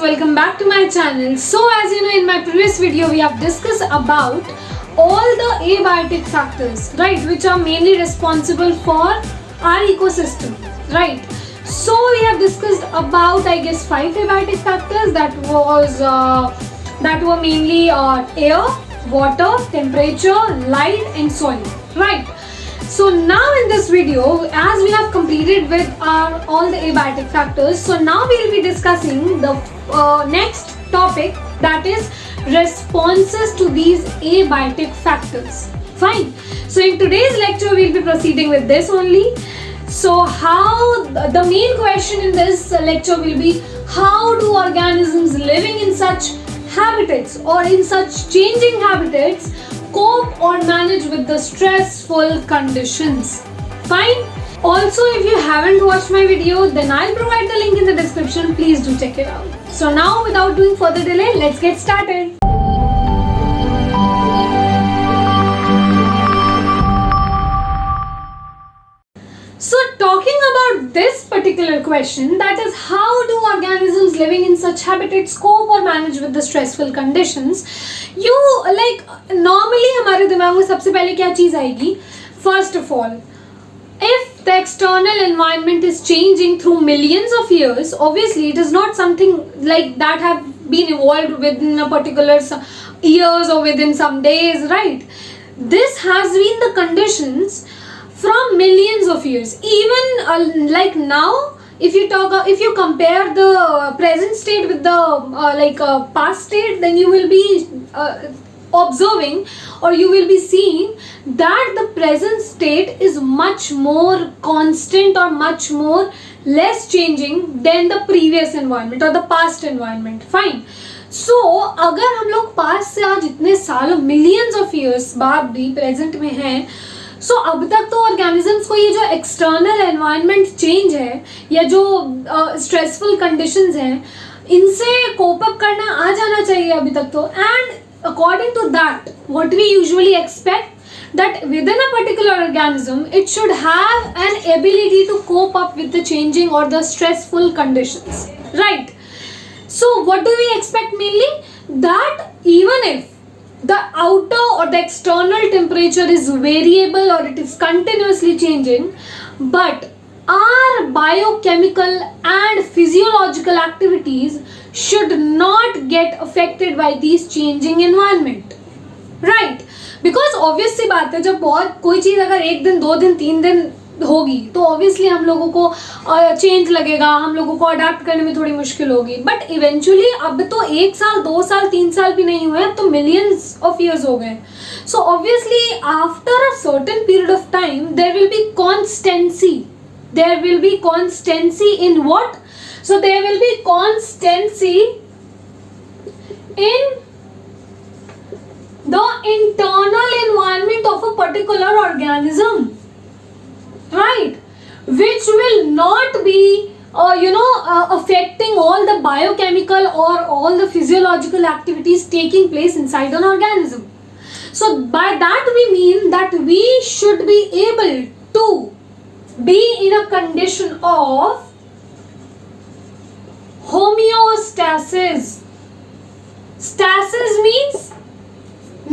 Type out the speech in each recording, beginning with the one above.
welcome back to my channel. So as you know, in my previous video we have discussed about all the abiotic factors, right, which are mainly responsible for our ecosystem, right. So we have discussed about, I guess, 5 abiotic factors that were mainly air, water, temperature, light and soil, right. So now in this video, as we have completed with all the abiotic factors, so now we will be discussing the next topic, that is responses to these abiotic factors. Fine. So in today's lecture we will be proceeding with this only. So how the main question in this lecture will be, how do organisms living in such habitats or in such changing habitats cope or manage with the stressful conditions. Fine. Also, if you haven't watched my video, then I'll provide the link in the description. Please do check it out. So now, without doing further delay, let's get started. So talking about this particular question, that is, how do organisms living in such habitats cope or manage with the stressful conditions? You like normally हमारे दिमाग में सबसे पहले क्या चीज आएगी? First of all, if the external environment is changing through millions of years, obviously it is not something like that have been evolved within a particular years or within some days, right? This has been the conditions from millions of years. Even like now, if you compare the present state with the past state, then you will be observing or you will be seeing that the present state is much more constant or much more less changing than the previous environment or the past environment. Fine. So अगर हम लोग past से आज इतने सालों millions of years बाद भी present में हैं, सो अब तक तो ऑर्गेनिजम्स को ये जो एक्सटर्नल एनवायरनमेंट चेंज है या जो स्ट्रेसफुल कंडीशंस हैं, इनसे कोप अप करना आ जाना चाहिए अभी तक तो. And according to that what we usually expect that within a particular organism it should have an ability to cope up with the changing और the stressful conditions, right. So what do we expect mainly? That even if the outer or the external temperature is variable or it is continuously changing, but our biochemical and physiological activities should not get affected by these changing environment, right? Because obvious सी बात है, जब बहुत कोई चीज़ अगर 1 दिन 2 दिन 3 दिन होगी तो ऑब्वियसली हम लोगों को चेंज लगेगा, हम लोगों को अडेप्ट करने में थोड़ी मुश्किल होगी. बट इवेंचुअली अब तो 1 साल 2 साल 3 साल भी नहीं हुए, अब तो मिलियंस ऑफ ईयर्स हो गए. So obviously after a certain period of time there will be constancy in what? So there will be constancy in the internal environment of a particular organism, right, which will not be affecting all the biochemical or all the physiological activities taking place inside an organism. So by that we mean that we should be able to be in a condition of homeostasis. Stasis means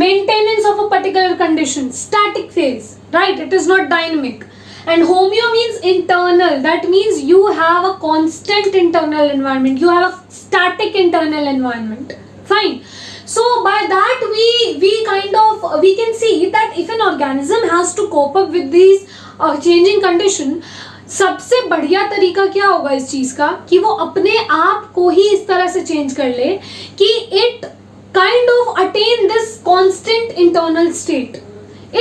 maintenance of a particular condition, static phase, right? It is not dynamic. And homeo means internal. That means you have a constant internal environment. You have a static internal environment. Fine. So by that we can see that if an organism has to cope up with these changing condition, सबसे बढ़िया तरीका क्या होगा इस चीज का कि वो अपने आप को ही इस तरह से चेंज कर ले कि it kind of attain this constant internal state.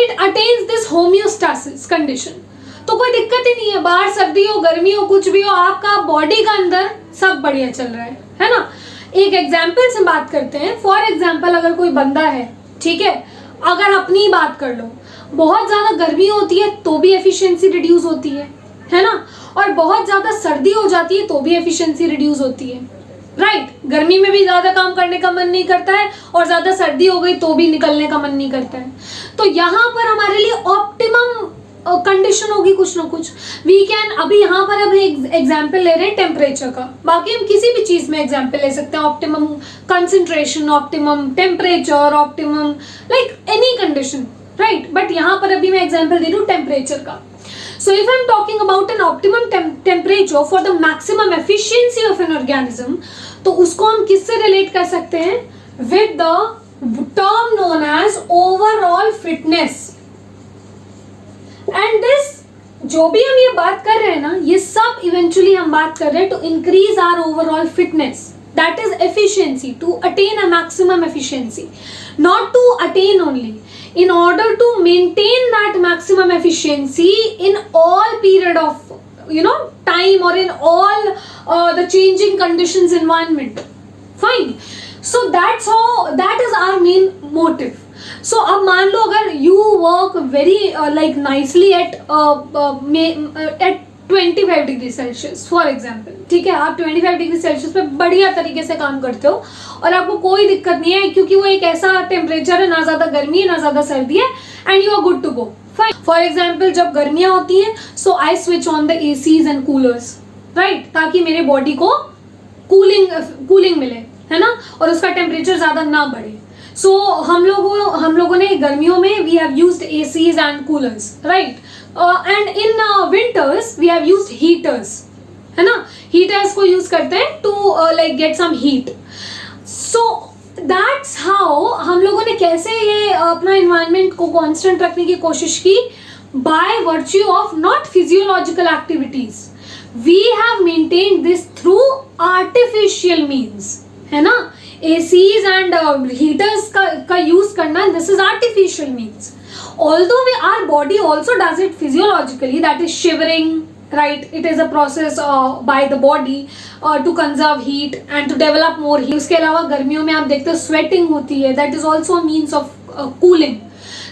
It attains this homeostasis condition. तो कोई दिक्कत ही नहीं है, बाहर सर्दी हो गर्मी हो कुछ भी हो, आपका बॉडी का अंदर सब बढ़िया चल रहा है ना. एक एग्जाम्पल से बात करते हैं. फॉर एग्जाम्पल, अगर कोई बंदा है, ठीक है, अगर अपनी बात कर लो, बहुत ज्यादा गर्मी होती है तो भी एफिशिएंसी रिड्यूस होती है ना, और बहुत ज्यादा सर्दी हो जाती है तो भी एफिशिएंसी रिड्यूस होती है, राइट. गर्मी में भी ज्यादा काम करने का मन नहीं करता है और ज्यादा सर्दी हो गई तो भी निकलने का मन नहीं करता है. तो यहाँ पर हमारे लिए ऑप्टिमम कंडीशन होगी कुछ ना कुछ. वी कैन, अभी यहाँ पर अब एग्जाम्पल ले रहे हैं टेम्परेचर का, बाकी हम किसी भी चीज में एग्जाम्पल ले सकते हैं. Optimum concentration, optimum temperature, optimum like any condition, right. But यहाँ पर अभी मैं एग्जाम्पल दे रही हूँ टेम्परेचर का. So if I'm talking about an optimum temperature for the maximum efficiency of an organism, तो उसको हम किससे रिलेट कर सकते हैं? With the term known as overall fitness. And this, जो भी हम ये बात कर रहे हैं ना, ये सब इवेंचुअली हम बात कर रहे हैं to increase our overall fitness. That is efficiency, to attain a maximum efficiency, not to attain only. In order to maintain that maximum efficiency in all period of time or in all the changing conditions environment, fine. So that is our main motive. So अब मान लो अगर you work very like nicely at 25 degree Celsius for example, ठीक है, आप 25 degree Celsius पे बढ़िया तरीके से काम करते हो और आपको कोई दिक्कत नहीं है, क्योंकि वो एक ऐसा टेम्परेचर है, ना ज्यादा गर्मी है ना ज्यादा सर्दी है, and you are good to go, fine. For example जब गर्मियां होती हैं, so I switch on the ACs and coolers, right, ताकि मेरे बॉडी को कूलिंग मिले, है ना, और उसका टेम्परेचर ज्यादा ना बढ़े. सो हम लोगों ने गर्मियों में we have used ACs and coolers, right. And in winters we have used heaters, है ना, हीटर्स को यूज करते हैं to like get some heat. So that's how हम लोगों ने कैसे ये अपना एनवायरनमेंट को कांस्टेंट रखने की कोशिश की, by virtue of not physiological activities. We have maintained this through artificial means, है ना. एसीज एंड हीटर्स का यूज करना, this is artificial means. Although our body also does it physiologically, that is shivering, right, it is a process by the body to conserve heat and to develop more heat. उसके अलावा गर्मियों में आप देखते हो sweating होती है, that is also a means of cooling.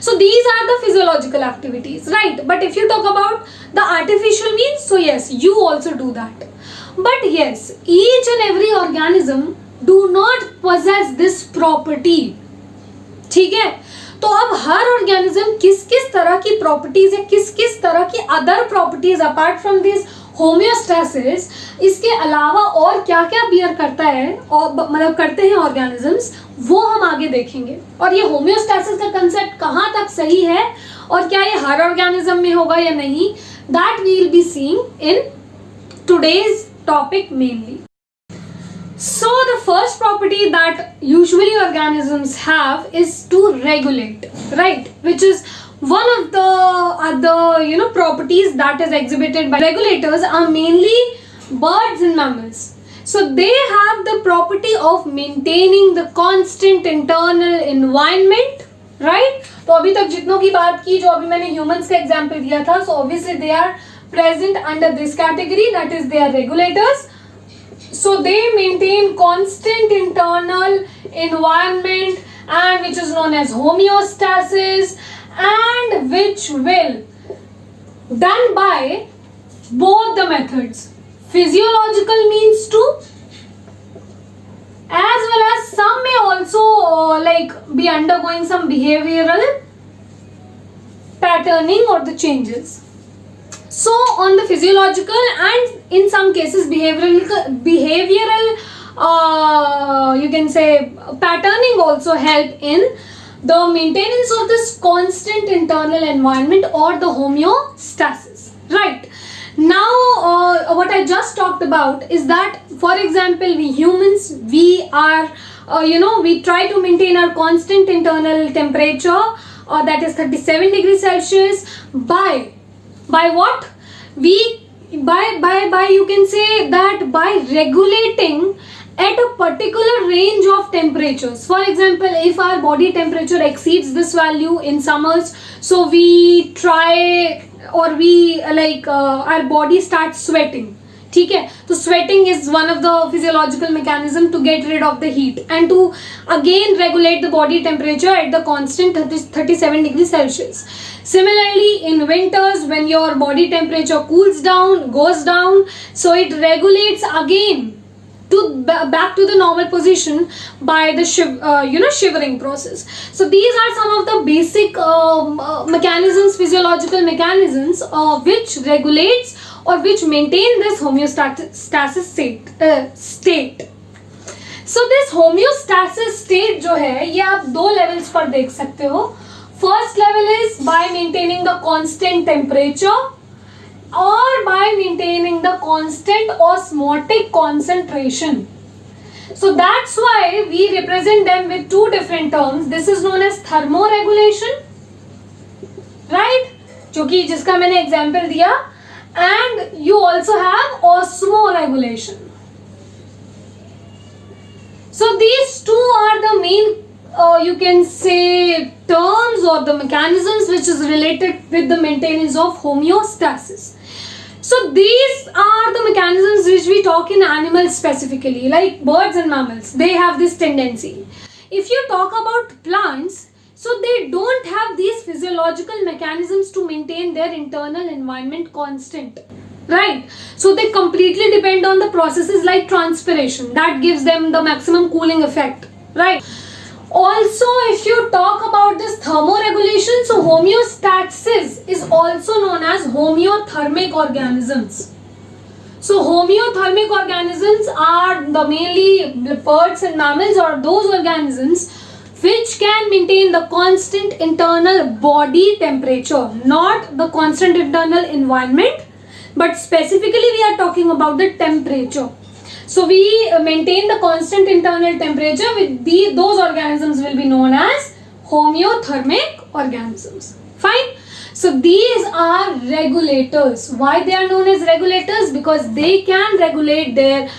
So these are the physiological activities, right. But if you talk about the artificial means, so yes, you also do that. But yes, each and every organism do not possess this property, ठीक है. तो अब हर organism किस किस तरह की properties है, किस किस तरह की other properties apart from this homeostasis, इसके अलावा और क्या क्या बियर करता है और मतलब करते हैं ऑर्गेनिजम्स, वो हम आगे देखेंगे. और ये होम्योस्टैसिस का कंसेप्ट कहाँ तक सही है और क्या ये हर ऑर्गेनिज्म में होगा या नहीं, that we will be seeing in today's topic mainly. So the first property that usually organisms have is to regulate, right, which is one of the other properties that is exhibited by regulators are mainly birds and mammals. So they have the property of maintaining the constant internal environment, right. तो अभी तक जितनों की बात की, जो अभी मैंने humans का example दिया था, so obviously they are present under this category, that is they are regulators. So they maintain constant internal environment and which is known as homeostasis, and which will done by both the methods, physiological means too, as well as some may also like be undergoing some behavioral patterning or the changes. So on the physiological and in some cases behavioral you can say patterning also help in the maintenance of this constant internal environment or the homeostasis, right. Now what I just talked about is that, for example, we humans, we are we try to maintain our constant internal temperature that is 37 degrees Celsius by what? We by you can say that by regulating at a particular range of temperatures. For example, if our body temperature exceeds this value in summers, so we try or we like our body starts sweating, ठीक है. तो sweating is one of the physiological mechanism to get rid of the heat and to again regulate the body temperature at the constant 37 degrees Celsius. Similarly, in winters, when your body temperature cools down, goes down, so it regulates again back to the normal position by the shivering process. So these are some of the basic mechanisms, physiological mechanisms which regulates or which maintain this homeostasis state. So this homeostasis state जो है ये आप दो levels पर देख सकते हो. First level is by maintaining the constant temperature or by maintaining the constant osmotic concentration. So that's why we represent them with two different terms. This is known as thermoregulation, right? जो कि जिसका मैंने example दिया, and you also have osmoregulation. So these two are the main you can say terms or the mechanisms which is related with the maintenance of homeostasis. So these are the mechanisms which we talk in animals specifically, like birds and mammals. They have this tendency. If you talk about plants, so they don't have these physiological mechanisms to maintain their internal environment constant. Right, so they completely depend on the processes like transpiration that gives them the maximum cooling effect, right? Also, if you talk about this thermoregulation, so homeostasis is also known as homeothermic organisms. So homeothermic organisms are the mainly birds and mammals, or those organisms which can maintain the constant internal body temperature, not the constant internal environment, but specifically we are talking about the temperature. So we maintain the constant internal temperature with those organisms will be known as homeothermic organisms. Fine. So these are regulators. Why they are known as regulators? Because they can regulate their,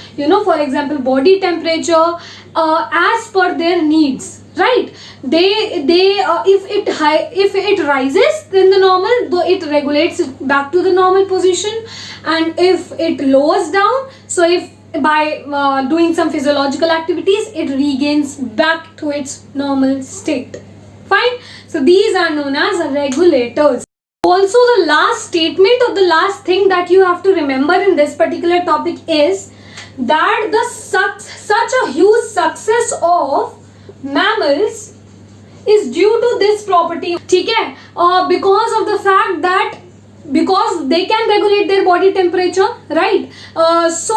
for example, body temperature as per their needs. Right? If it rises then the normal, though it regulates it back to the normal position, and if it lowers down, so if by doing some physiological activities it regains back to its normal state. Fine. So these are known as regulators. Also, the last statement or the last thing that you have to remember in this particular topic is that such a huge success of mammals is due to this property. ठीक है? Because of the fact that because they can regulate their body temperature, right? So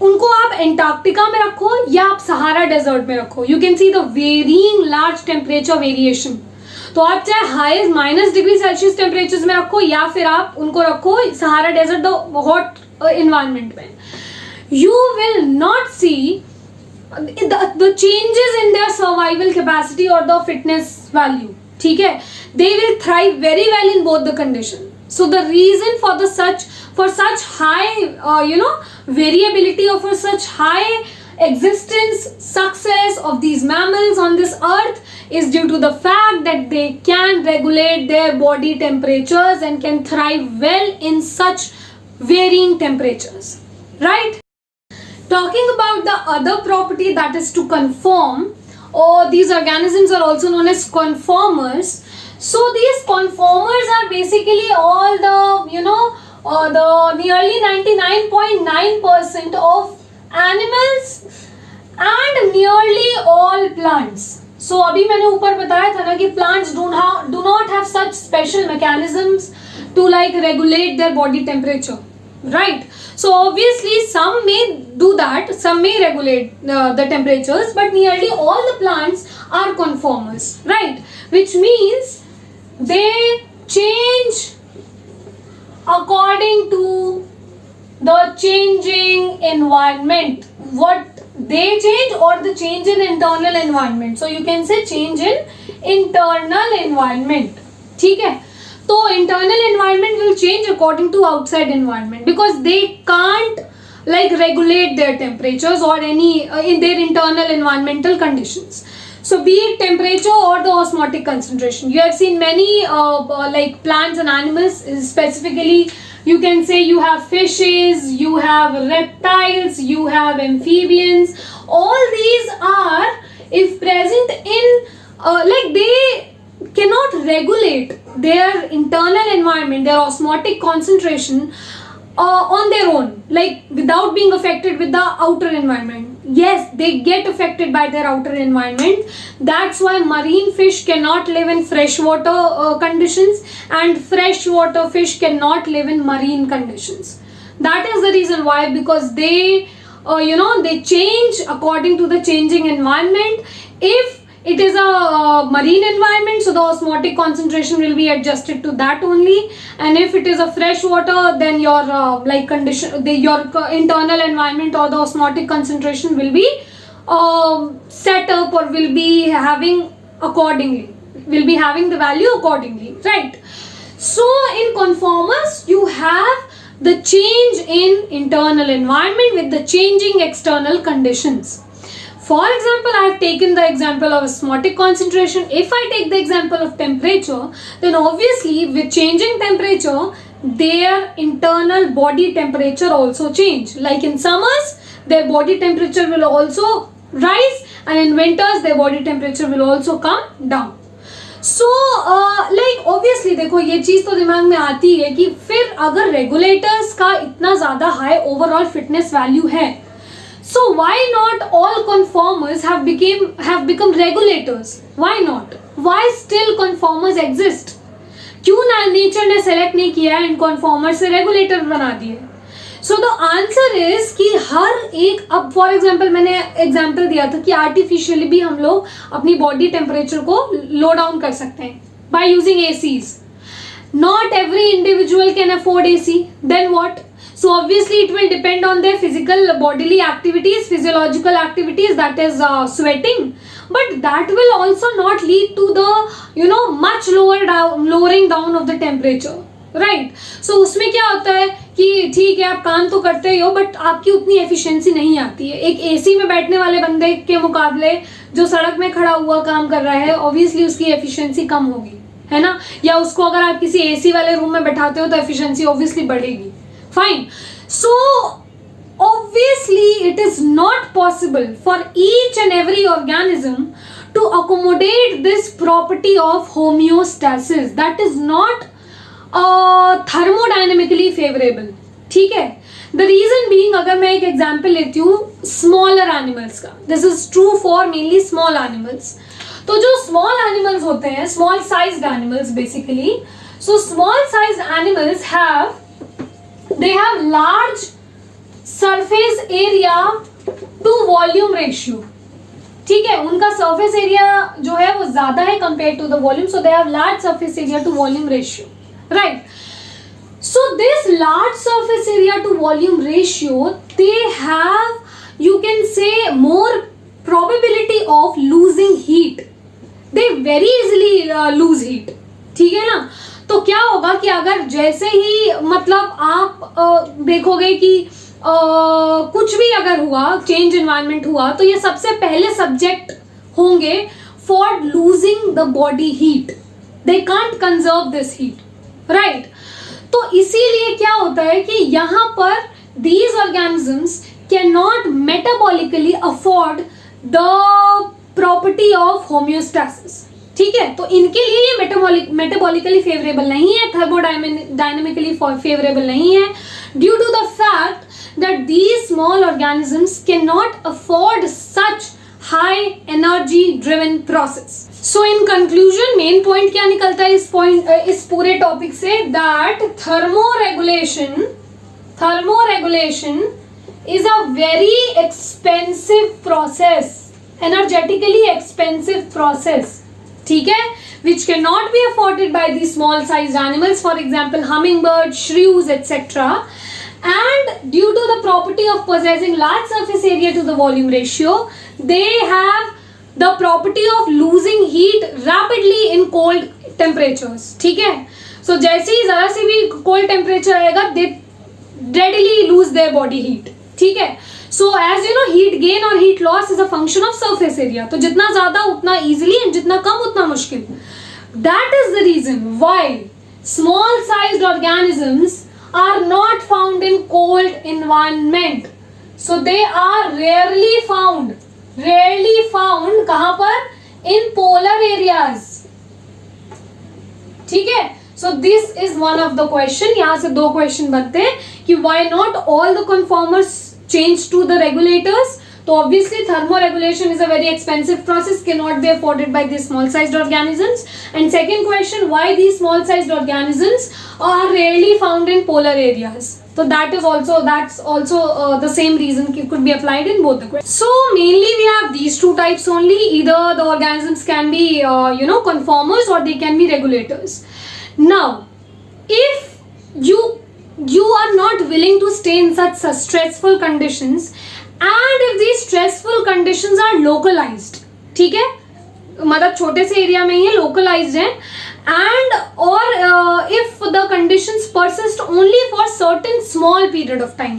उनको आप Antarctica में रखो या आप Sahara desert में रखो, you can see the varying large temperature variation. तो आप चाहे हाईएस्ट -°C टेम्परेचर्स में रखो या फिर आप उनको रखो Sahara desert the hot environment में, you will not see the changes in their survival capacity or the fitness value. ठीक है? They will thrive very well in both the conditions. So the reason for such high variability or for such high existence success of these mammals on this earth is due to the fact that they can regulate their body temperatures and can thrive well in such varying temperatures. Right? Talking about the other property, that is to conform, or these organisms are also known as conformers. So these conformers are basically all the the nearly 99.9% of animals and nearly all plants. So अभी मैंने ऊपर बताया था ना कि plants do not have such special mechanisms to like regulate their body temperature, right? So obviously some may do that, some may regulate the temperatures, but nearly all the plants are conformers, right? Which means they change according to the changing environment. What they change or the change in internal environment. So you can say change in internal environment. ठीक है? So internal environment will change according to outside environment because they can't like regulate their temperatures or any in their internal environmental conditions. So be it temperature or the osmotic concentration. You have seen many like plants and animals, specifically you can say you have fishes, you have reptiles, you have amphibians. All these are, if present in like they cannot regulate their internal environment, their osmotic concentration on their own, like without being affected with the outer environment. Yes, they get affected by their outer environment. That's why marine fish cannot live in freshwater conditions, and freshwater fish cannot live in marine conditions. That is the reason why, because they they change according to the changing environment. If it is a marine environment, so the osmotic concentration will be adjusted to that only, and if it is a fresh water, then your your internal environment or the osmotic concentration will be set up, or will be having accordingly, will be having the value accordingly, right? So in conformers you have the change in internal environment with the changing external conditions. For example, I have taken the example of osmotic concentration. If I take the example of temperature, then obviously with changing temperature, their internal body temperature also change. Like in summers, their body temperature will also rise, and in winters, their body temperature will also come down. So like obviously देखो ये चीज तो दिमाग में आती है कि फिर अगर रेगुलेटर्स का इतना ज्यादा हाई ओवरऑल फिटनेस वैल्यू है, so why not all conformers have become regulators? Why not? Why still conformers exist? क्यों ना नेचर ने सेलेक्ट नहीं किया इन कॉन्फॉर्मर से रेगुलेटर बना दिए? सो द आंसर इज कि हर एक, अब फॉर एग्जाम्पल मैंने एग्जाम्पल दिया था कि आर्टिफिशियली भी हम लोग अपनी बॉडी टेम्परेचर को लो डाउन कर सकते हैं by using ACs. Not every individual can afford AC, then what? So obviously it will depend on their physical bodily activities, physiological activities, that is sweating, but that will also not lead to the much lowering down of the temperature, right? So उसमें क्या होता है कि ठीक है आप काम तो करते ही हो, बट आपकी उतनी एफिशिएंसी नहीं आती है. एक एसी में बैठने वाले बंदे के मुकाबले जो सड़क में खड़ा हुआ काम कर रहा है, ऑब्वियसली उसकी एफिशिएंसी कम होगी, है ना? या उसको अगर आप किसी एसी वाले रूम में बैठाते हो तो एफिशिएंसी ऑब्वियसली बढ़ेगी. Fine. So obviously it is not possible for each and every organism to accommodate this property of homeostasis. That is not thermodynamically favorable. ठीक है? The reason being, अगर मैं एक example लेती हूँ smaller animals का, this is true for mainly small animals. तो जो small animals होते हैं, small sized animals basically, so small sized animals they have large surface area to volume ratio. ठीक है, उनका surface area जो है वो ज्यादा है compared to the volume, so they have large surface area to volume ratio, right? So this large surface area to volume ratio, they have, you can say, more probability of losing heat. They very easily lose heat. ठीक है ना? तो क्या होगा कि अगर जैसे ही मतलब आप देखोगे कि कुछ भी अगर हुआ, चेंज एनवायरनमेंट हुआ, तो ये सबसे पहले सब्जेक्ट होंगे for losing the body heat. They can't conserve this heat, right? तो इसीलिए क्या होता है कि यहाँ पर these organisms can not metabolically afford the property of homeostasis. ठीक है, तो इनके लिए ये मेटाबॉलिकली फेवरेबल नहीं है, थर्मोडायनेमिकली फेवरेबल नहीं है, due to the fact that these small organisms can not afford such high energy driven process. So in conclusion main point क्या निकलता है इस पूरे टॉपिक से, that thermoregulation is a very expensive process, energetically expensive process. ठीक है, which cannot be afforded by these small sized animals, for example hummingbirds, shrews, etc. And due to the property of possessing large surface area to the volume ratio, they have the property of losing heat rapidly in cold temperatures. ठीक है, so जैसे ही जरा सी भी cold temperature आएगा, they readily lose their body heat. ठीक है, so as you know, heat gain और heat loss is a function of surface area. तो जितना ज्यादा उतना easily, and जितना कम उतना मुश्किल. That is the reason why small sized organisms are not found in cold environment. So they are rarely found कहाँ पर? In polar areas. ठीक है, So this is one of the question. यहाँ से दो question बनते हैं कि why not all the conformers change to the regulators. So obviously thermoregulation is a very expensive process, cannot be afforded by these small sized organisms. And second question, why these small sized organisms are rarely found in polar areas. So that's also the same reason it could be applied in both the questions. So mainly we have these two types only. Either the organisms can be conformers or they can be regulators. Now, if you are not willing to stay in such stressful conditions, and if these stressful conditions are localized, ठीक है, मतलब छोटे से area में ही localized है, and or if the conditions persist only for certain small period of time,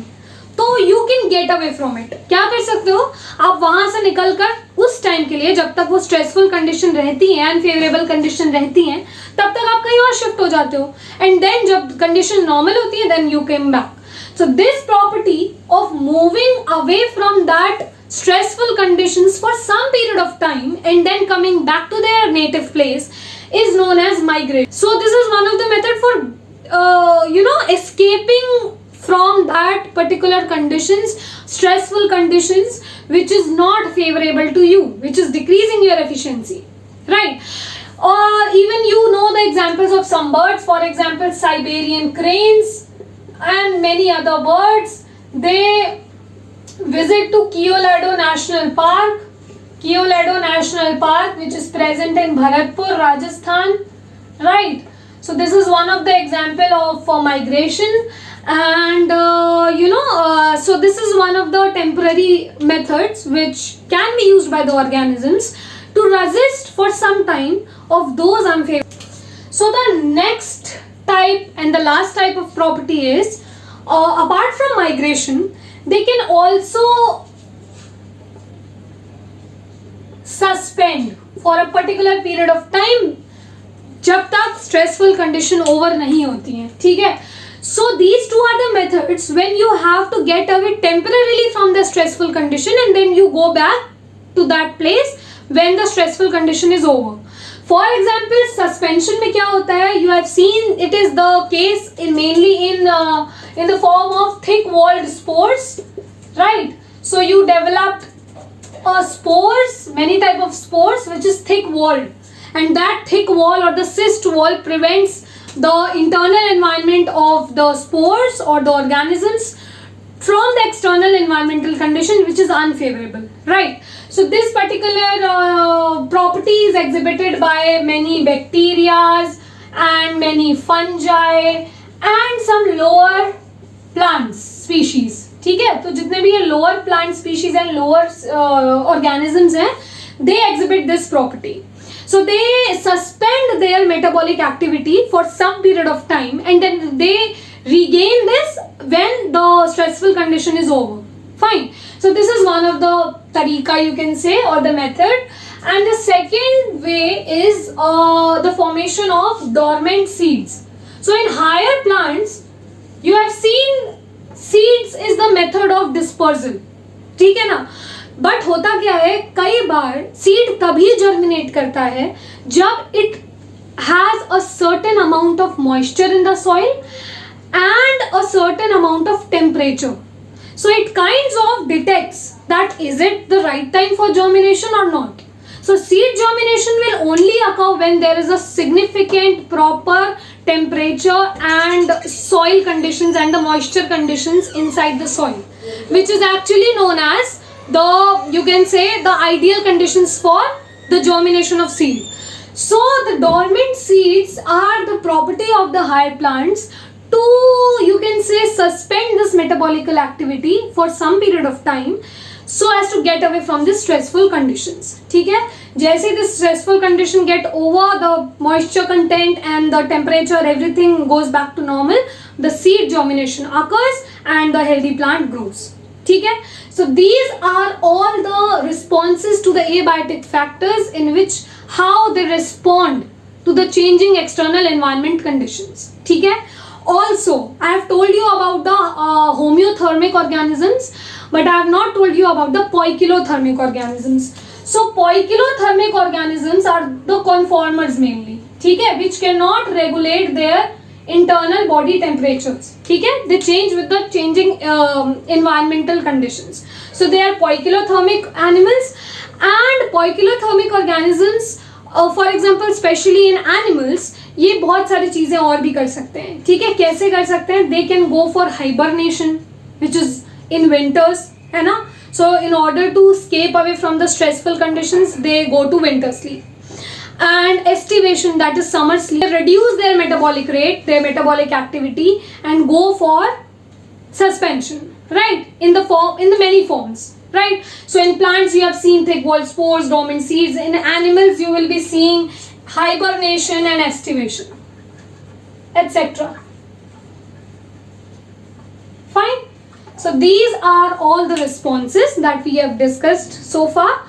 तो you can get away from it. क्या कर सकते हो, आप वहां से निकलकर उस टाइम के लिए, जब तक वो स्ट्रेसफुल कंडीशन रहती है, अनफेवरेबल कंडीशन रहती हैं, तब तक आप कहीं और शिफ्ट हो जाते हो, एंड देन जब कंडीशन नॉर्मल होती है, then you came back. So this property of moving away from that stressful conditions for some period of time and then coming back to their native place is known as migration. So this is one of the method for escaping from that particular conditions, stressful conditions, which is not favorable to you, which is decreasing your efficiency, right? Or even the examples of some birds, for example Siberian cranes and many other birds, they visit to Keoladeo National Park. Keoladeo National Park, which is present in Bharatpur, Rajasthan, right? So this is one of the example of migration, and so this is one of the temporary methods which can be used by the organisms to resist for some time of those unfavorable. So the next type and the last type of property is, apart from migration, they can also suspend for a particular period of time जब तक stressful condition over नहीं होती है, ठीक है. So these two are the methods when you have to get away temporarily from the stressful condition and then you go back to that place when the stressful condition is over. For example, suspension में क्या होता है? You have seen it is the case mainly in the form of thick-walled spores, right? So you developed spores, many type of spores, which is thick-walled, and that thick wall or the cyst wall prevents the internal environment of the spores or the organisms from the external environmental condition which is unfavorable, right? So this particular property is exhibited by many bacteria and many fungi and some lower plants species, ठीक है. तो जितने भी ये lower plant species and lower organisms हैं, they exhibit this property. So they suspend their metabolic activity for some period of time and then they regain this when the stressful condition is over. Fine. So this is one of the tarika, you can say, or the method. And the second way is the formation of dormant seeds. So in higher plants, you have seen seeds is the method of dispersal, ठीक है ना. But होता क्या है, कई बार seed तभी germinate करता है जब it has a certain amount of moisture in the soil and a certain amount of temperature. So it kinds of detects that is it the right time for germination or not. So seed germination will only occur when there is a significant proper temperature and soil conditions and the moisture conditions inside the soil, which is actually known as you can say the ideal conditions for the germination of seed. So the dormant seeds are the property of the higher plants to, you can say, suspend this metabolical activity for some period of time so as to get away from the stressful conditions, ठीक है. जैसे this stressful condition get over, the moisture content and the temperature, everything goes back to normal, the seed germination occurs and the healthy plant grows, ठीक है. So these are all the responses to the abiotic factors in which how they respond to the changing external environment conditions, ठीक है. Also, I have told you about the homeothermic organisms, but I have not told you about the poikilothermic organisms. So poikilothermic organisms are the conformers mainly, ठीक है, which cannot regulate their internal body temperatures, ठीक है, they change with the changing environmental conditions. So they are poikilothermic animals, and poikilothermic organisms, for example especially in animals, ये बहुत सारी चीजें और भी कर सकते हैं, ठीक है. कैसे कर सकते हैं? They can go for hibernation, which is in winters, है ना. So in order to escape away from the stressful conditions, they go to winter sleep. And estivation, that is summer sleep, they reduce their metabolic rate, their metabolic activity, and go for suspension, right, in the many forms, right. So in plants you have seen thick walled spores, dormant seeds. In animals you will be seeing hibernation and estivation, etc. Fine. So these are all the responses that we have discussed so far.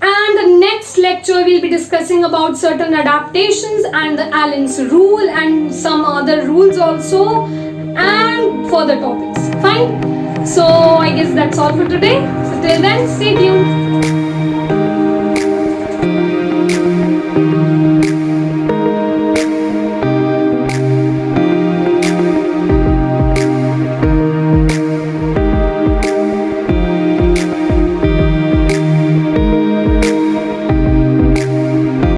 And the next lecture we'll be discussing about certain adaptations and the Allen's rule and some other rules also, and further topics. Fine. So I guess that's all for today. So till then, stay tuned.